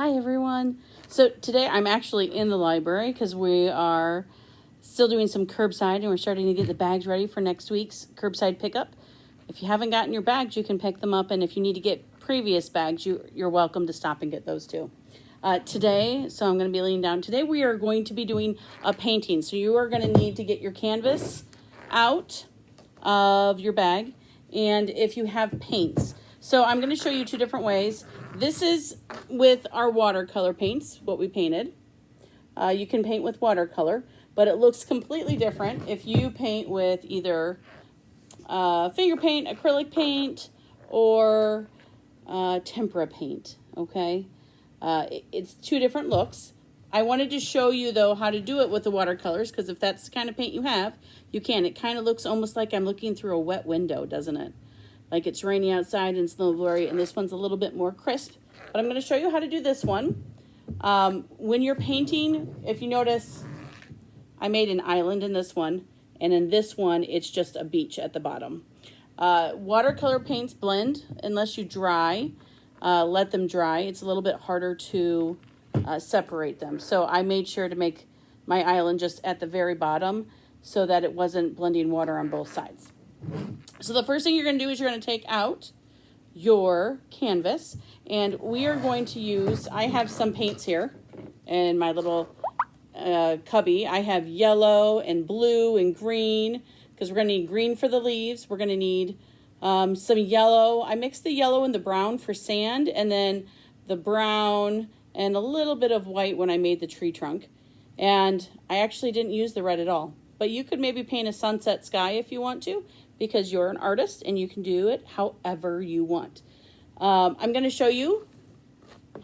Hi everyone. So today I'm actually in the library because we are still doing some curbside and we're starting to get the bags ready for next week's curbside pickup. If you haven't gotten your bags, you can pick them up, and if you need to get previous bags, you're welcome to stop and get those too. Today, so I'm going to be laying down. Today we are going to be doing a painting. So you are going to need to get your canvas out of your bag, and if you have paints. So I'm going to show you two different ways. This is with our watercolor paints, what we painted. You can paint with watercolor, but it looks completely different if you paint with either finger paint, acrylic paint, or tempera paint, okay? It's two different looks. I wanted to show you, though, how to do it with the watercolors, because if that's the kind of paint you have, you can. It kind of looks almost like I'm looking through a wet window, doesn't it? Like it's raining outside and it's a little blurry, and this one's a little bit more crisp. But I'm going to show you how to do this one. When you're painting, if you notice, I made an island in this one, and in this one, it's just a beach at the bottom. Watercolor paints blend unless you dry. Let them dry. It's a little bit harder to separate them. So I made sure to make my island just at the very bottom so that it wasn't blending water on both sides. So the first thing you're going to do is you're going to take out your canvas, and we are going to use, I have some paints here in my little cubby. I have yellow and blue and green, because we're going to need green for the leaves. We're going to need some yellow. I mixed the yellow and the brown for sand, and then the brown and a little bit of white when I made the tree trunk. And I actually didn't use the red at all. But you could maybe paint a sunset sky if you want to, because you're an artist and you can do it however you want. I'm going to show you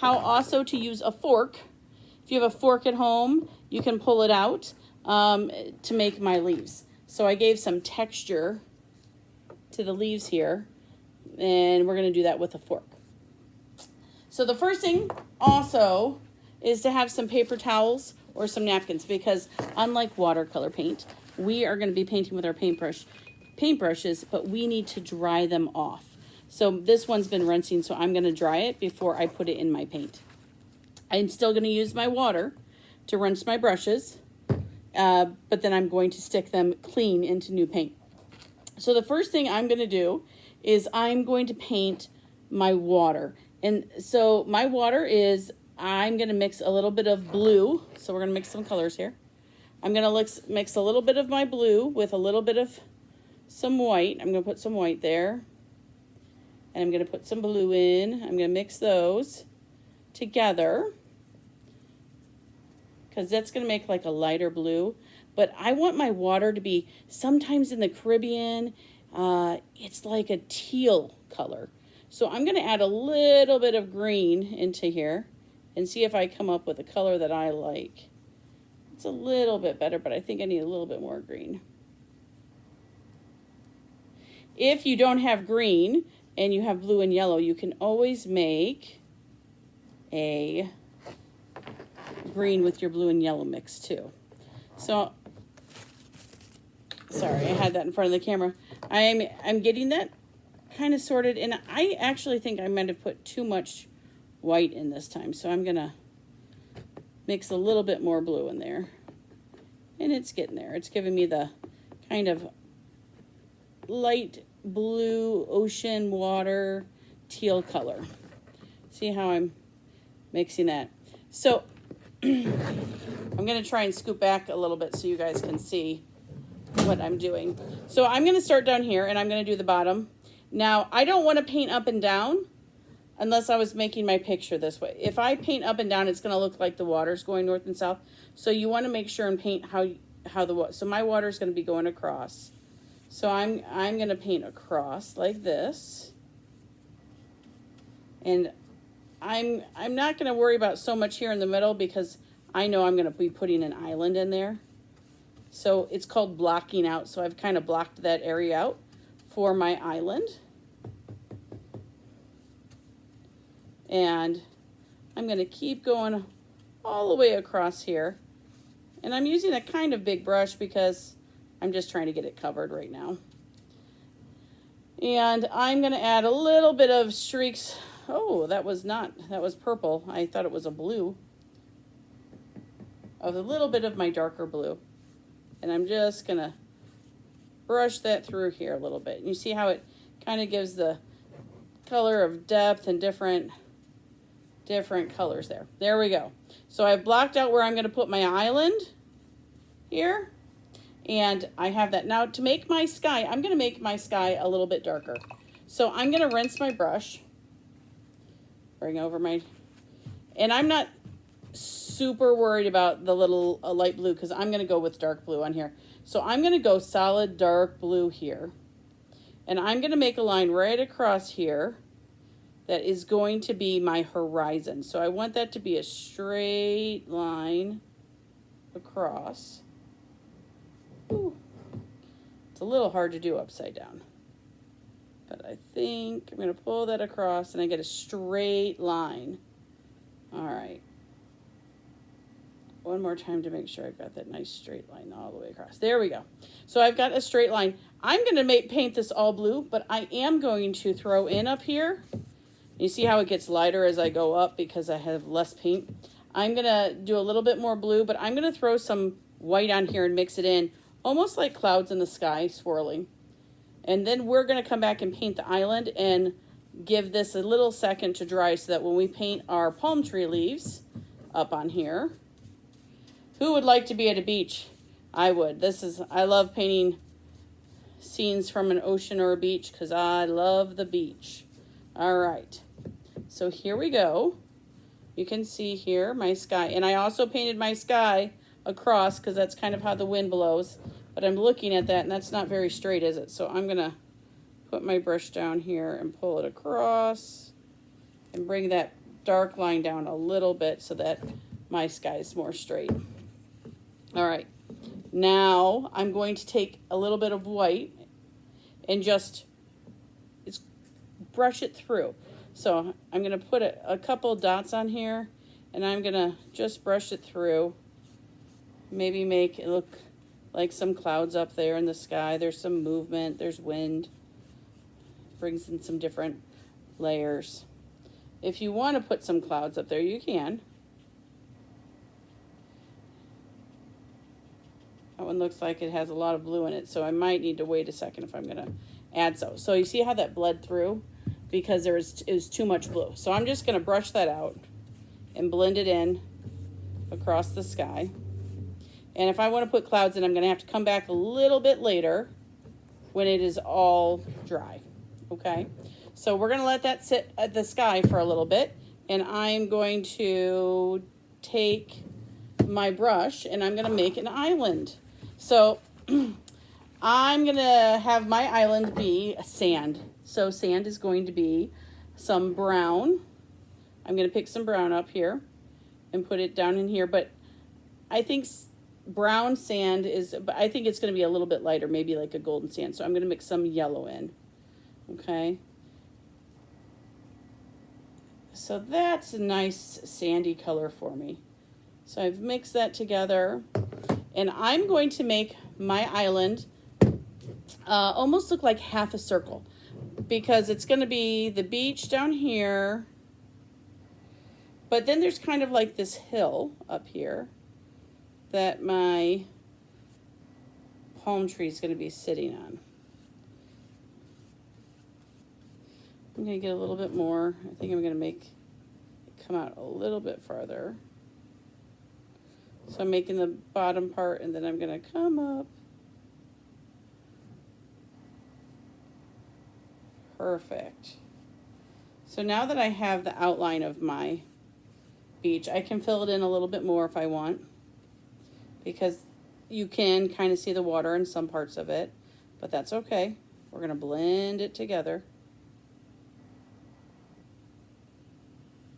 how also to use a fork. If you have a fork at home, you can pull it out to make my leaves. So I gave some texture to the leaves here, and we're going to do that with a fork. So the first thing also is to have some paper towels or some napkins, because unlike watercolor paint, we are going to be painting with our paintbrushes, but we need to dry them off. So this one's been rinsing, so I'm going to dry it before I put it in my paint. I'm still going to use my water to rinse my brushes, but then I'm going to stick them clean into new paint. So the first thing I'm going to do is I'm going to paint my water. And so my water is, I'm going to mix a little bit of blue. So we're going to mix some colors here. I'm going to mix a little bit of my blue with a little bit of some white. I'm going to put some white there. And I'm going to put some blue in. I'm going to mix those together, because that's going to make like a lighter blue. But I want my water to be, sometimes in the Caribbean, it's like a teal color. So I'm going to add a little bit of green into here and see if I come up with a color that I like. It's a little bit better, but I think I need a little bit more green. If you don't have green and you have blue and yellow, you can always make a green with your blue and yellow mix too. So, sorry, I had that in front of the camera. I'm getting that kind of sorted, and I actually think I might have put too much white in this time, so I'm gonna mix a little bit more blue in there, and it's getting there. It's giving me the kind of light blue ocean water teal color. See how I'm mixing that? So I'm going to try and scoop back a little bit so you guys can see what I'm doing. So I'm going to start down here, and I'm going to do the bottom. Now, I don't want to paint up and down unless I was making my picture this way. If I paint up and down, it's going to look like the water's going north and south. So you want to make sure and paint how the water. So my water is going to be going across. So I'm going to paint across like this. And I'm not going to worry about so much here in the middle, because I know I'm going to be putting an island in there. So it's called blocking out. So I've kind of blocked that area out for my island. And I'm going to keep going all the way across here. And I'm using a kind of big brush because I'm just trying to get it covered right now. And I'm going to add a little bit of streaks Oh, that was purple. I thought it was a blue. Of a little bit of my darker blue. And I'm just going to brush that through here a little bit. And you see how it kind of gives the color of depth and different colors there. There we go. So I've blocked out where I'm going to put my island here. And I have that. Now to make my sky, I'm going to make my sky a little bit darker. So I'm going to rinse my brush. Bring over my, and I'm not super worried about the little light blue because I'm going to go with dark blue on here. So I'm going to go solid dark blue here. And I'm going to make a line right across here that is going to be my horizon. So I want that to be a straight line across. Ooh. It's a little hard to do upside down. But I think I'm going to pull that across and I get a straight line. All right. One more time to make sure I've got that nice straight line all the way across. There we go. So I've got a straight line. I'm going to paint this all blue, but I am going to throw in up here. You see how it gets lighter as I go up because I have less paint. I'm going to do a little bit more blue, but I'm going to throw some white on here and mix it in, almost like clouds in the sky swirling. And then we're going to come back and paint the island and give this a little second to dry so that when we paint our palm tree leaves up on here. Who would like to be at a beach? I would. I love painting scenes from an ocean or a beach because I love the beach. All right. So here we go. You can see here my sky. And I also painted my sky across because that's kind of how the wind blows. But I'm looking at that and that's not very straight, is it? So I'm going to put my brush down here and pull it across and bring that dark line down a little bit so that my sky is more straight. All right. Now I'm going to take a little bit of white and just brush it through. So I'm going to put a couple dots on here and I'm going to just brush it through. Maybe make it look like some clouds up there in the sky. There's some movement. There's wind. Brings in some different layers. If you want to put some clouds up there, you can. That one looks like it has a lot of blue in it, so I might need to wait a second if I'm going to add so. So you see how that bled through? Because there is too much blue. So I'm just going to brush that out and blend it in across the sky. And if I want to put clouds in, I'm going to have to come back a little bit later when it is all dry. Okay? So we're going to let that sit at the sky for a little bit. And I'm going to take my brush and I'm going to make an island. So I'm going to have my island be sand. So sand is going to be some brown. I'm going to pick some brown up here and put it down in here. But I think brown sand I think it's going to be a little bit lighter, maybe like a golden sand. So I'm going to mix some yellow in. Okay. So that's a nice sandy color for me. So I've mixed that together. And I'm going to make my island almost look like half a circle. Because it's going to be the beach down here. But then there's kind of like this hill up here that my palm tree is going to be sitting on. I'm going to get a little bit more. I think I'm going to make it come out a little bit farther. So I'm making the bottom part and then I'm going to come up. Perfect. So now that I have the outline of my beach, I can fill it in a little bit more if I want, because you can kind of see the water in some parts of it, but that's okay. We're going to blend it together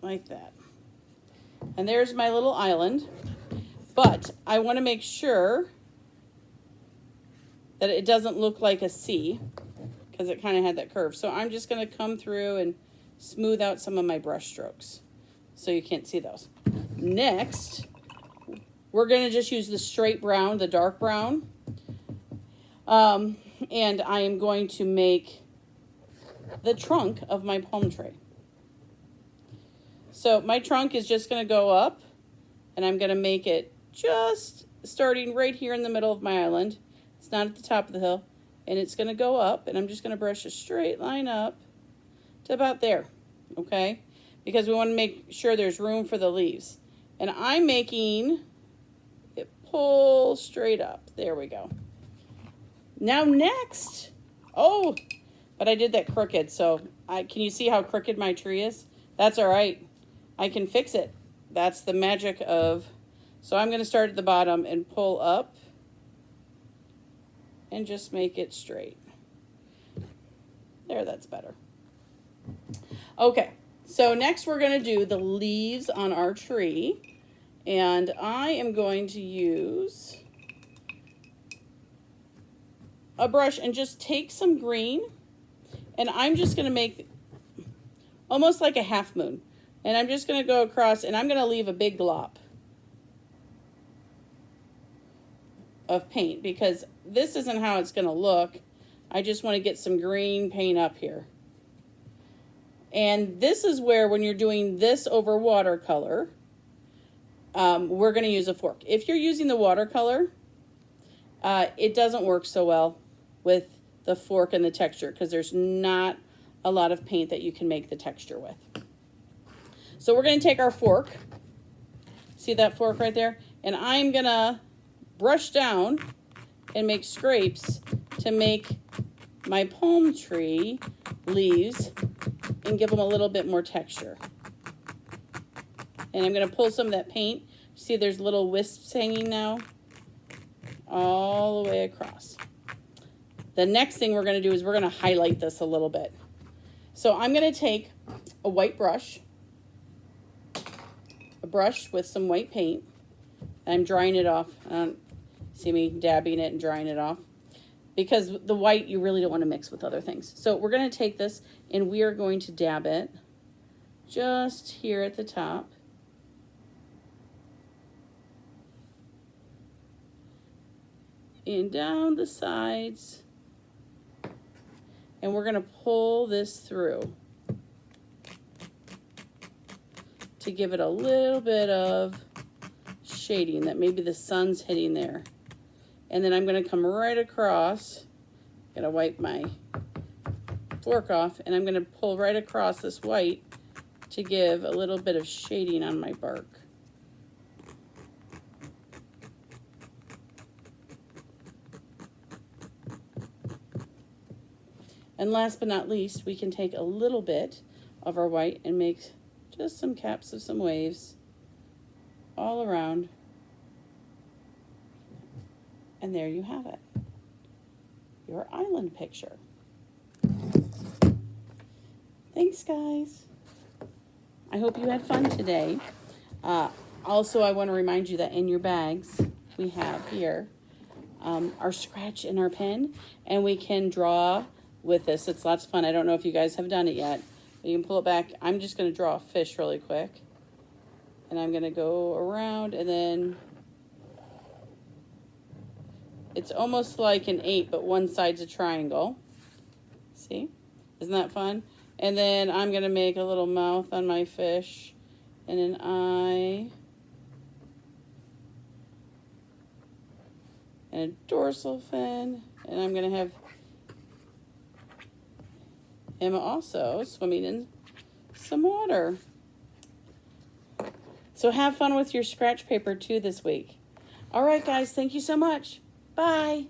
like that. And there's my little island, but I want to make sure that it doesn't look like a C, because it kind of had that curve. So I'm just going to come through and smooth out some of my brush strokes so you can't see those. Next, we're going to just use the straight brown, the dark brown. And I am going to make the trunk of my palm tree. So my trunk is just going to go up, and I'm going to make it just starting right here in the middle of my island. It's not at the top of the hill. And it's going to go up, and I'm just going to brush a straight line up to about there, okay? Because we want to make sure there's room for the leaves. And I'm making it pull straight up. There we go. Now next, oh, but I did that crooked, so can you see how crooked my tree is? That's all right. I can fix it. That's the magic of, so I'm going to start at the bottom and pull up and just make it straight. There, that's better. Okay, so next we're going to do the leaves on our tree, and I am going to use a brush and just take some green, and I'm just going to make almost like a half moon, and I'm just going to go across, and I'm going to leave a big glop of paint because this isn't how it's going to look. I just want to get some green paint up here. And this is where, when you're doing this over watercolor, we're going to use a fork. If you're using the watercolor, it doesn't work so well with the fork and the texture because there's not a lot of paint that you can make the texture with. So we're going to take our fork, see that fork right there, and I'm going to brush down and make scrapes to make my palm tree leaves and give them a little bit more texture. And I'm going to pull some of that paint. See, there's little wisps hanging now all the way across. The next thing we're going to do is we're going to highlight this a little bit. So I'm going to take a white brush, with some white paint, and I'm drying it off. See me dabbing it and drying it off. Because the white you really don't want to mix with other things. So we're going to take this and we are going to dab it just here at the top. And down the sides. And we're going to pull this through to give it a little bit of shading that maybe the sun's hitting there. And then I'm going to come right across, going to wipe my fork off, and I'm going to pull right across this white to give a little bit of shading on my bark. And last but not least, we can take a little bit of our white and make just some caps of some waves all around. And there you have it, your island picture. Thanks, guys. I hope you had fun today. Also, I want to remind you that in your bags, we have here our scratch and our pen, and we can draw with this. It's lots of fun. I don't know if you guys have done it yet. But you can pull it back. I'm just going to draw a fish really quick. And I'm going to go around, and then it's almost like an 8, but one side's a triangle. See? Isn't that fun? And then I'm going to make a little mouth on my fish and an eye and a dorsal fin. And I'm going to have him also swimming in some water. So have fun with your scratch paper too this week. All right, guys, thank you so much. Bye.